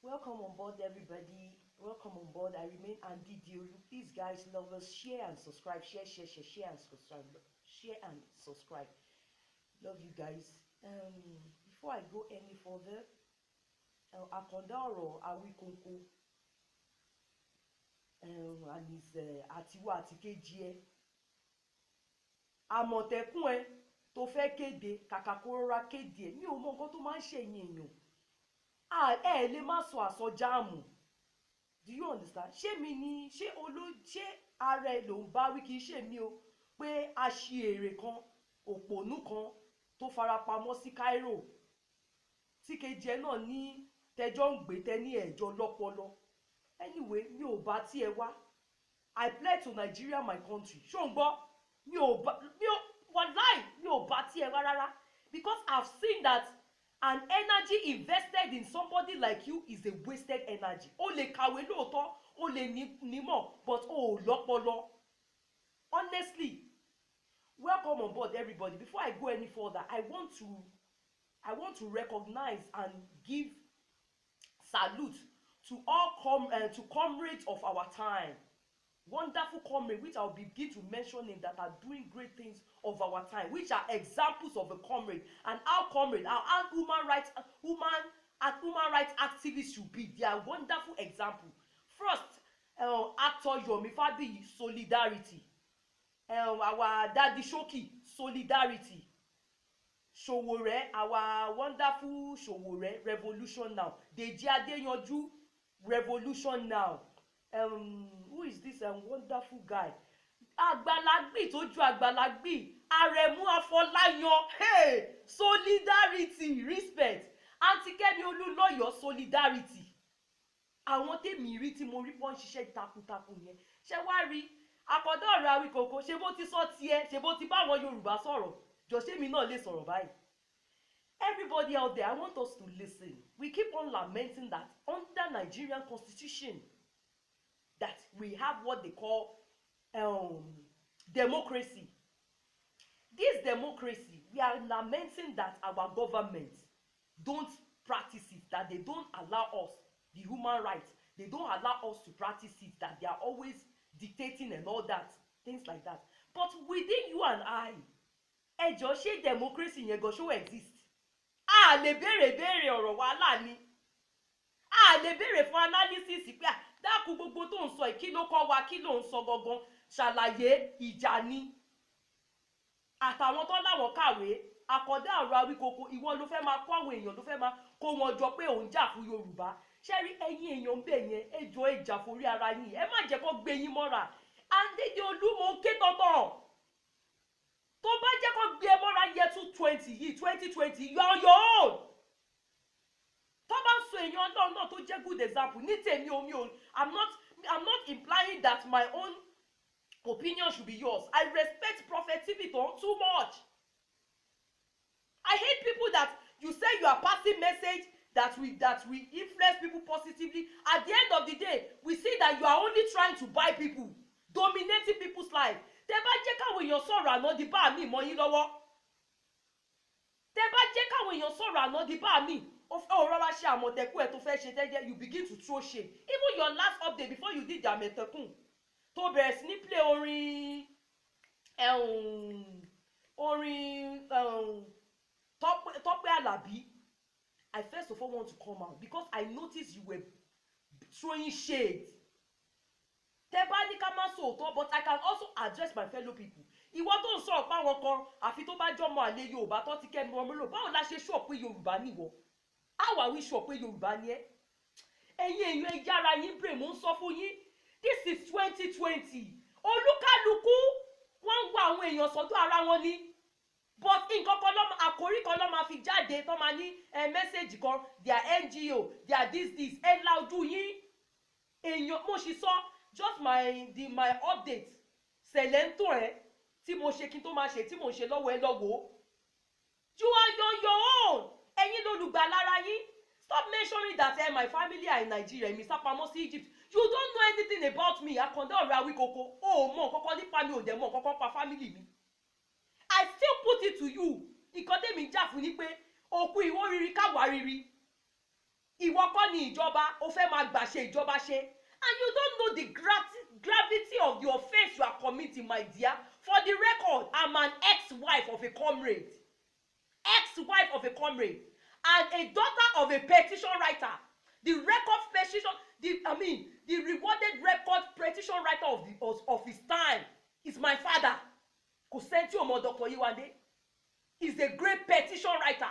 Welcome on board, everybody. Welcome on board. I remain Andy Diolu. Please, guys, lovers, share and subscribe. Share and subscribe. Share and subscribe. Love you guys. Before I go any further, Akanda Oro Awikonko and his Atiwa Atikeji ẹ Àmọ̀tẹ́kùn ẹ tó fẹ́ kéde kàkà kó rọra kéde ẹ mi ò mọ nǹkan tó máa ń ṣèyìn èèyàn ẹ lè má sọ àsọjáàmù. Do you understand? Ṣé mi ni ṣé ara ẹ ló ń bá wí kì í ṣe mi o pé aṣièrè kan òpònú kan tó farapamọ́ sí Cairo tí kejì ẹ náà ní tẹjọ́ ń gbé tẹ ní ẹ̀jọ́ lọ́pọlọ. Anyway, mi ò bá tí ẹ wá. I pledge to Nigeria, my country. Ṣó ń gbọ́? Mi ò bá tí ẹ wá rárá. Because I've seen that an energy invested in somebody like you is a wasted energy. O lè kàwé lóòótọ́, o lè nímọ̀, but o ò lọ́pọlọ. Honestly, welcome on board, everybody. Before I go any further, I want to recognize and give salute to all comrades of our time. Wonderful comrades, which I'll begin to mention names that are doing great things of our time, which are examples of a comrade and how human rights activists should be. They are wonderful examples. First, actor Yomi Fabiyi, solidarity. Our Daddy Shoki, solidarity. Sowore, our wonderful Sowore, revolution now. Deji Adeyanju, revolution now. Who is this wonderful guy? Agbalagbi tó ju Agbalagbi, Aremu Afọláyan, hey, solidarity, respect. Aunty Kẹ́mi Olúlọ́yọ̀, solidarity. Àwọn tèmi rí tí mo rí pọ́n ṣiṣẹ́ takuntakun yẹn. Ṣé wá rí Akanda Oro Awikoko, ṣé bó ti sọ tiẹ̀, ṣé bó ti bá àwọn Yorùbá sọ̀rọ̀, jọ̀ṣẹ́ mi náà lè sọ̀rọ̀ báyìí. Everybody out there, I want us to listen. We keep on lamenting that under Nigerian constitution, that we have what they call democracy. This democracy, we are lamenting that our government don't practice it, that they don't allow us the human rights, they don't allow us to practice it, that they are always dictating and all that, things like that. But within you and I, ẹ jọ̀ọ́ ṣé democracy yẹn gan ṣó exist? A lè béèrè ọ̀rọ̀ wàhálà ni. A lè béèrè fún analysis pé dákun gbogbo tó ń sọ kí ló kọ́ wa, kí ló ń sọ gangan, ṣàlàyé ìjà ni. Àtàwọn tó láwọn kàwé, Akanda Oro Awikoko, ìwọ ló fẹ́ máa kọ́ àwọn èèyàn, ló fẹ́ máa kó wọn jọ pé òun jà fún Yorùbá. Ṣé rí ẹ̀yin èèyàn bẹ́ẹ̀ yẹn, ẹ jọ̀ọ́ ẹ jà forí ara yín, ẹ má jẹ́ kó gbé yín mọ́ra. Adédiolú mo ké tọ̀tọ̀. Tó bá jẹ́ kó gbé ẹ mọ́ra year 2020, you are on your own. Tó bá ń sọ èèyàn Ọlọ́run náà tó jẹ́ good example, ní tèmi omi o, I'm not implying that my own opinion should be yours. I respect Prophet Tiviton too much. I hate people that you say you are passing message that we influence people positively. At the end of the day, we see that you are only trying to buy people, dominating people's life. Tẹ́ bá jẹ́ káwọn èèyàn sọ̀rọ̀ àná di bá mi mọ́ yín lọ́wọ́. Tẹ́ bá jẹ́ káwọn èèyàn sọ̀rọ̀ àná di bá mi, ó rọra ṣe Àmọ̀tẹ́kùn ẹ̀ tó fẹ́ ṣe tẹ́jẹ́, you begin to throw shade. Even your last update before you did the Àmọ̀tẹ́kùn, tó bẹ̀rẹ̀ sí ní play orin Tọ́pẹ́ Àlàbí. I first of all want to come out because I noticed you were throwing shade. Tẹ́ bá ní ká má sòótọ́, but I can also address my fellow people. Ìwọ tó ń sọ̀rọ̀ pé àwọn kan àfi tó bá jọmọ àlè Yorùbá tó ti kẹ́mi ọmọ lò, báwo la ṣe sọ pé Yorùbá níwọ? How are we sure pé Yorùbá ni ẹ́? Ẹ̀yin èèyàn ẹ yára yín brain, mo ń sọ fún yín. This is 2020. Olúkálùkù wọ́n ń wá àwọn èèyàn sọ́dọ̀ ara wọn ni. But nǹkan kan lọ́mọ àkórí kan ló máa fi jáde tó máa ní message kan, their NGO, their this ẹ la ojú yín. Èèyàn mo sì sọ just my update ṣẹlẹ̀ ń tí mo ṣe kí n tó máa ṣe tí mo ń ṣe lọ́wọ́ ẹ lọ́wọ́. You are on your own. Ẹ̀yin lolùgbà lára yín. Stop mentioning that my family are in Nigeria, èmi sá pamọ́ sí Egypt. You don't know anything about me, Akanda Oro Awikoko. O mọ̀ kọ́kọ́ nípa mi, ò dẹ̀ mọ̀ kọ́kọ́ pa family mi. I still put it to you. Ìkọ́dé mi jà fún ni pé òkú ìwọ riri káwa riri. ìwọ kọ́ ni ìjọba ó fẹ́ máa gbà ṣe ìjọba ṣe, and you don't know the gravity of the offence you are committing, my dear. For the record, I'm an ex-wife of a comrade, and a daughter of a petition writer. The rewarded record petition writer of his time is my father. Kò sẹ́ni tí ò mọ̀ Dr. Yewande. He's a great petition writer.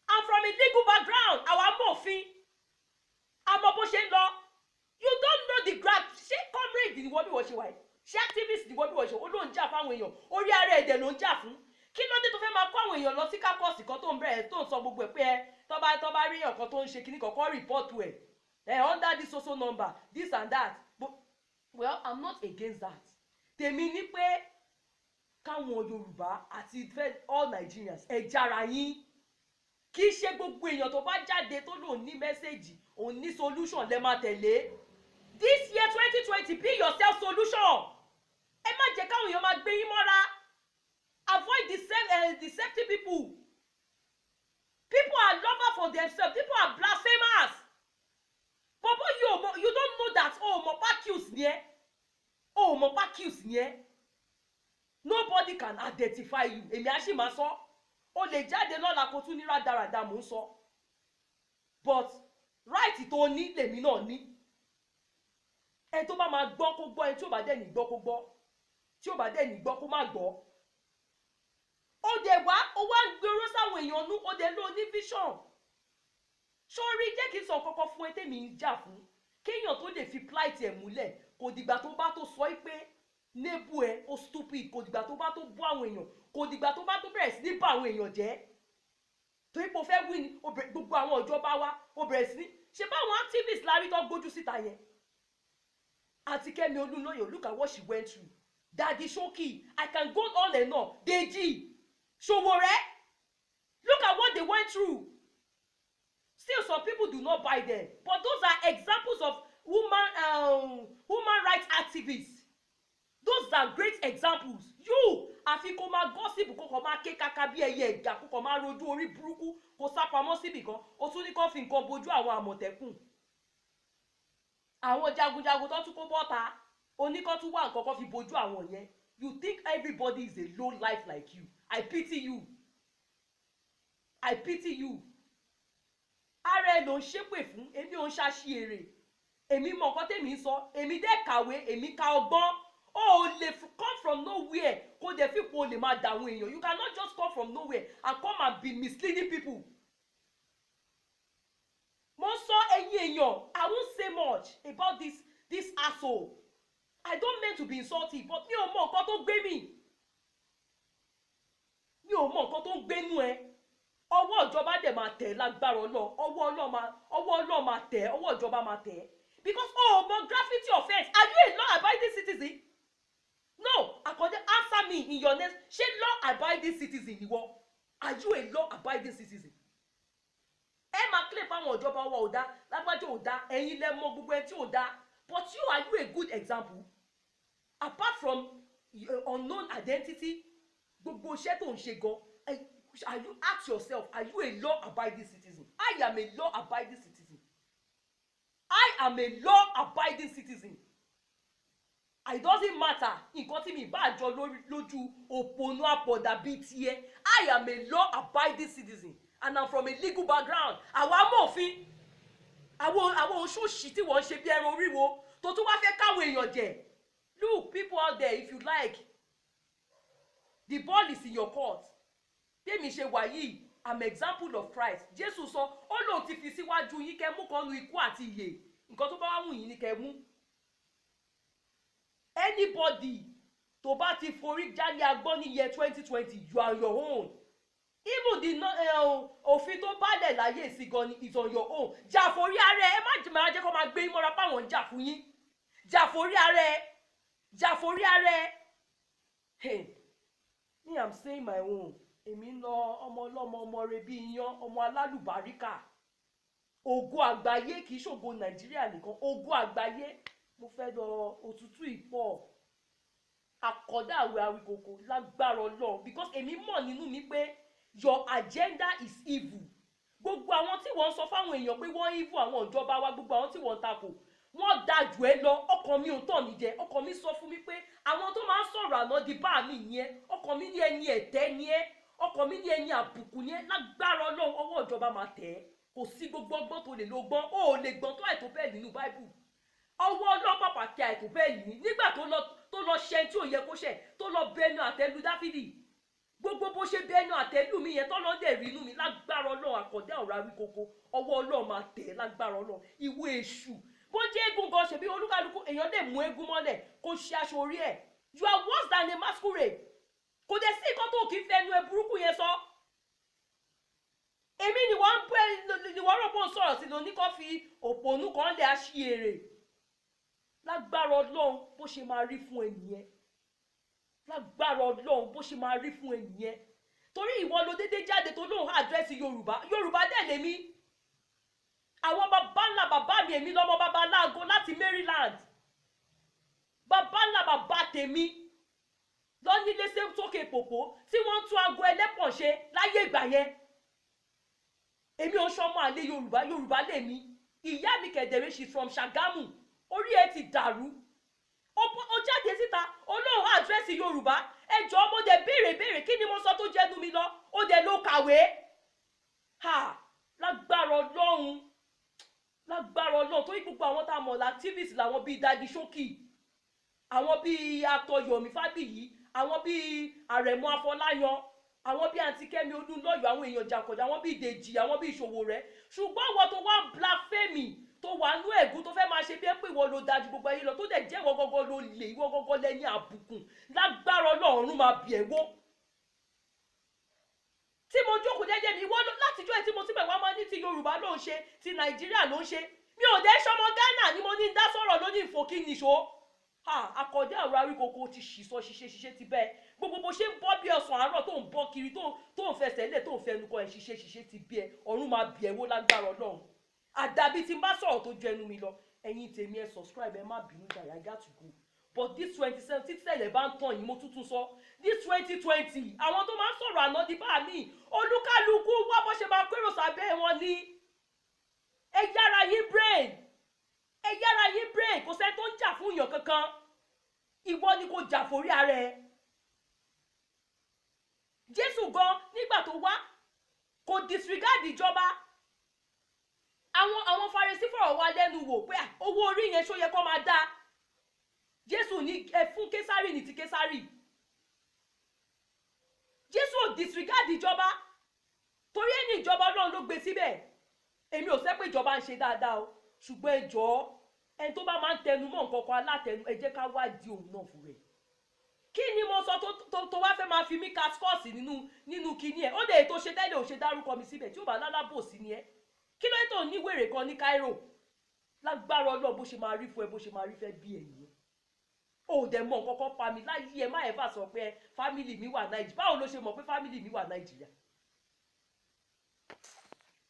I'm from a legal background. Àwa mọ̀ òfin. Àmọ́ bó ṣe ń lọ. You don't know the ṣé comrade ni wọ́n bí wọ́n ṣe wáyé? Ṣé activist ni wọ́n bí wọ́n ṣe? Ó ló ń jà fáwọn èèyàn. Orí ara ẹ̀dẹ̀ ló ń jà fún. Kí ló dé tó fẹ́ máa kó àwọn èèyàn lọ sí kákọ́ọ̀sì kan tó ń bẹ̀rẹ̀ tó ń sọ gbogbo ẹ̀ pé tọ́ba rí èèyàn kan tó ń ṣe kíní kọ̀ọ̀kan rìpọ́ọ̀tù ẹ̀ under this social number this and that. But, well, I'm not against that. Tèmi ní pé káwọn Yorùbá àti all Nigerians ẹ jára yín. Kì í ṣe gbogbo èèyàn tó bá jáde tó lòun ní mẹ́sẹ̀gì òun ní solution lẹ́ máa tẹ̀lé. This year 2020 be yourself solution. Ẹ má jẹ́ káwọn èèyàn máa gbé yín mọ́ra. Avoid deceptive people. People are lovers for themselves. People are blasphemers. But you don't know that. Mo pa kills nie. Nobody can identify you. Èmi á sì máa sọ. O lè jáde lọ́la kó tún ní rádaràda mò ń sọ. But right tó ní lèmi náà ní. Ẹni tó bá máa gbọ́ kó gbọ́, ẹni tí ò bá dẹ̀ ní gbọ́ kó gbọ́. Tí ò bá dẹ̀ ní gbọ́ kó má gbọ́. Ó dẹ̀ wá ń gbèrò sáwọn èèyàn nú, ó dẹ̀ ló ní vision. Sórí jẹ́ kí n sọ kọ́kọ́ fún ẹ tèmi ń jà fún. Kéèyàn tó lè fi plight ẹ̀ múlẹ̀, kò dìgbà tó bá tó sọ pé nébù ẹ ó stupid, kò dìgbà tó bá tó bú àwọn èèyàn, kò dìgbà tó bá tó bẹ̀rẹ̀ sí ní bá àwọn èèyàn jẹ́. Torí pé o fẹ́ wí ni gbogbo àwọn ìjọba wa, ó bẹ̀rẹ̀ sí ní ṣe báwọn activists lárí tó gbójú síta yẹn. Àti Kẹ́mi Olúnlóyè, look at what she went through. Daddy Shoki, I can go on and on. Deji, Sowore, look at what they went through. Still, some people do not buy them. But those are examples of human rights activists. Those are great examples. You, àfi kó máa gossip, kó máa ké kaka bí ẹyẹ ẹ̀gà, kó máa rojú orí burúkú, kó sápamọ́ síbì kan, ó tún ní kó fi nǹkan bojú àwọn Àmọ̀tẹ́kùn. Àwọn jagunjagun tó tún kó bọ́ta, oníkan tún wà nǹkan kan fi bojú àwọn yẹn. You think everybody is a low life like you. I pity you. Ara ẹ ló ń ṣépè fún, èmi ò ń ṣàṣìírè. Èmi mọ nǹkan tèmi ń sọ, èmi dẹ̀ kàwé, èmi ka ọgbọ́n. O lè come from nowhere kó dẹ̀ fi kó lè máa dàwọn èèyàn. You cannot just come from nowhere and come and be misleading people. Mo sọ ẹ̀yin èèyàn, I won't say much about this asshole. I don't mean to be insulting, but mi ò mọ nǹkan tó gbé mi. Mi ò mọ nǹkan tó ń gbénú ẹ. Ọwọ́ ìjọba dẹ̀ máa tẹ̀ lágbára Ọlọ́run. Ọwọ́ Ọlọ́run máa tẹ̀, ọwọ́ ìjọba máa tẹ̀. Because mọ graffiti offence. Are you a law-abiding citizen? No, answer me in your name. Ṣé law-abiding citizen ni wọ́? Are you a law-abiding citizen? Ẹ máa claim fáwọn ìjọba wa ò dá, lágbájá ò dá, ẹ̀yin lẹ mọ gbogbo ẹ tí ò dá. But are you a good example? Apart from unknown identity, gbogbo iṣẹ́ tó ń ṣe gan, you ask yourself, are you a law-abiding citizen? I am a law-abiding citizen. It doesn't matter nǹkan tí mi bá jọ lójú òpònú àpọ̀dà bíi tiẹ̀. I am a law-abiding citizen and I'm from a legal background. Àwa mọ̀ òfin. Àwọn oṣooṣì tí wọ́n ṣe bí ẹran oríwo tó tún wá fẹ́ káwọn èèyàn jẹ. Look, people out there, if you like, the ball is in your court. Tèmi ṣe wà yìí, I'm example of Christ. Jésù sọ, ó lóun ti fi síwájú yín kẹ́ mú kan nu ikú àti ìyè. Nǹkan tó bá wá wù yín ni kẹ́ mú. Anybody tó bá ti forí jálẹ̀ agbọ́n ní year 2020, you are your own. Even the òfin tó bálẹ̀ láyé ìsìngàn ni is on your own. Jà forí ara ẹ, ẹ má jẹ́ kó máa gbé yín mọ́ra páwọn ń jà fún yín. Jà forí ara ẹ. Hey, me, I'm saying my own. Èmi ń lọ ọmọ ọlọ́mọ ọmọ rẹ bí iyán, ọmọ alálùbáríkà. Ògo àgbáyé kì í ṣògo Nàìjíríà nìkan, ògo àgbáyé. Mo fẹ́ lọ òtútù ìpọ̀. Àkọ́dá àwẹ̀ àwìkòkò lágbára Ọlọ́run, because èmi mọ̀ nínú mi pé your agenda is evil. gbogbo àwọn tí wọ́n sọ fáwọn èèyàn pé wọ́n ìfún àwọn ìjọba wa, gbogbo àwọn tí wọ́n takò wọ́n da jù ẹ́ lọ. Ọkàn mi ò tàn mí jẹ, ọkàn mi sọ fún mi pé àwọn tó máa ń sọ̀rọ̀ àná di bá mi yẹn, ọkàn mi ní ẹni ẹ̀tẹ́ ni ẹ́, ọkàn mi ní ẹni àbùkù ni ẹ́. Lágbára Ọlọ́run ọwọ́ ìjọba máa tẹ̀ ẹ́. Kò sí gbogbo ọgbọ́n tó lè lo gbọ́n, ó lè gbọ́n tó àìtó bẹ́ẹ̀ nínú Bible. Ọwọ́ Ọlọ́run pàtàkì àìtó bẹ́ẹ̀ ní nígbà tó lọ ṣe tí ò yẹ kó ṣe, tó lọ bẹnu àtẹ́lu Dáfídì. Gbogbo bó ṣe bẹnu àtẹ́lu mi yẹn tọ́lọ́ dẹ̀ rí inú mi. Lágbára Ọlọ́run àkọ́dá ọ̀rọ̀ àwí koko, ọwọ́ Ọlọ́run máa tẹ̀ ẹ́. Lágbára Ọlọ́run ìwọ èṣù, bó jẹ́ eégún gan ṣe bí olúkálùkù èèyàn lè mú eégún mọ́lẹ̀ kó ṣe aṣọ orí ẹ̀. You are worse than a masquerade. Kò dẹ̀ sí nǹkan tó kì í fẹnu ẹ burúkú yẹn sọ. Èmi ni wọ́n ń bú ni wọ́n rò pé ó ń sọ̀rọ̀ sí lóní kó fi òpònú kan lè aṣíèrè. Lágbára Ọlọ́run bó ṣe máa rí fún ẹnìyẹn. Lágbára Ọlọ́run bó ṣe máa rí fún ẹnìyẹn. Torí ìwọ ló dédé jáde tó lóun àdírẹ́sì Yorùbá dẹ̀ lèmi. Àwọn bàbá ńlá bàbá mi, èmi lọ́mọ bàbá láago láti Maryland. Bàbá ńlá bàbá tèmi lọ nílé sókè pòpò tí wọ́n tún aago ẹlẹ́pọ̀n ṣe láyé ìgbà yẹn. Èmi ò ṣọmọ àlè Yorùbá lèmi. Ìyá mi kẹ̀dẹ̀rẹ́ she's from Ṣàgámù. Orí ẹ ti dàrú. Ó jáde síta olóhùn àdírẹ́sì Yorùbá. Ẹ jọ̀ọ́ mo dẹ̀ béèrè kí ni mo sọ tó jẹ́nu mi lọ. Ó dẹ̀ ló kàwé. Lágbára Ọlọ́run. Lágbára Ọlọ́run torí gbogbo àwọn tá a mọ̀ l'activist làwọn bíi Dadi Ṣókì, àwọn bíi Atọ́ Yomi Fábíyì, àwọn bíi Àrẹ̀mú Afọláyan, àwọn bíi Àǹtí Kẹ́mi Olúnlọ́yọ̀, àwọn èèyàn jàǹkànjà, àwọn bíi Dèjì, àwọn bíi Ṣòwòrẹ́. Ṣùgbọ́n àwọn tó wá ń blasphemy tó wà nú ẹ̀gún tó fẹ́ máa ṣe bí ẹ pé ìwọ ló dájú gbogbo ayé lọ tó dẹ̀ jẹ́ ìwọ gọ́gọ́ ló lè, ìwọ gọ́gọ́ lẹ́ni àbùkù. Lágbára Ọlọ́run máa bì ẹ́ wó. Tí mo jókòó jẹ́jẹ́ mi, ìwọ látijọ́ ẹ̀ tí mo ti bẹ̀ wá máa ní ti Yorùbá ló ń ṣe, ti Nàìjíríà ló ń ṣe. Mi ò dé ṣọmọ Ghana ni mo ní dá sọ̀rọ̀ lóní ìfòkí nìṣó. Akọ̀dé ọ̀rọ̀ àríkòkò ti ṣìṣọ́ ṣiṣẹ́ ti bẹ́ẹ̀. Gbogbo bó ṣe ń bọ́ bí ọ̀sán àárọ̀ tó ń bọ́ kiri tó ń fẹsẹ̀ lé tó ń fẹnu kọ ẹ̀ ṣiṣẹ́ ti bí ẹ. Ọ̀run máa bì ẹ́ wó lágbára Ọlọ́run. Àdàbí tí n bá sọ̀rọ̀ tó ju ẹnu mi lọ. Ẹ̀yin tèmi ẹ subscribe, ẹ má bínú jàre, I got to go. But this 27 tí tẹ̀lẹ̀ bá ń tàn yín mo tuntun sọ. This 2020 àwọn tó máa ń sọ̀rọ̀ àná di bá mi. Olúkálùkù wá bó ṣe máa kérò sábẹ́ wọn ni. Ẹ yára yín brain, kò sẹ́ni tó ń jà fún èèyàn kankan. Ìwọ ni kò jà forí ara ẹ. Jésù gan nígbà tó wá kò disregard ìjọba. Àwọn Farisí fọ̀rọ̀ wá lẹ́nu wò pé owó orí yẹn ṣó yẹ kó máa dá. Jésù ní ẹ fún Késárì ní ti Késárì. Jésù ò disregard ìjọba torí ẹni ìjọba Ọlọ́run ló gbé síbẹ̀. Èmi ò sẹ́ pé ìjọba ń ṣe dáadáa o, ṣùgbọ́n ẹ jọ̀ọ́ ẹni tó bá máa ń tẹnu mọ́ nǹkan kan alátẹnu ẹ jẹ́ ká wádìí òun náà fún rẹ̀. Kí ni mo sọ tó wá fẹ́ máa fi mí kaskọ́ọ̀sì nínú kinní ẹ̀? Ó lè tó ṣe tẹ́lẹ̀ ò ṣe dárúkọ mi síbẹ̀ tí ó bá lálábòsí ni ẹ́. Kí ló tó ní wèrè kan ní Cairo? Lágbára Ọlọ́run bó ṣe máa rí fún ẹ bó ṣe máa rí fẹ́ bí ẹ̀yìn. Ó dẹ̀ mọ̀ nǹkan kan pa mi láyé ẹ má ẹ̀ bá sọ pé fámìlì mi wà Nàìjíríà. Báwo ló ṣe mọ̀ pé fámìlì mi wà Nàìjíríà?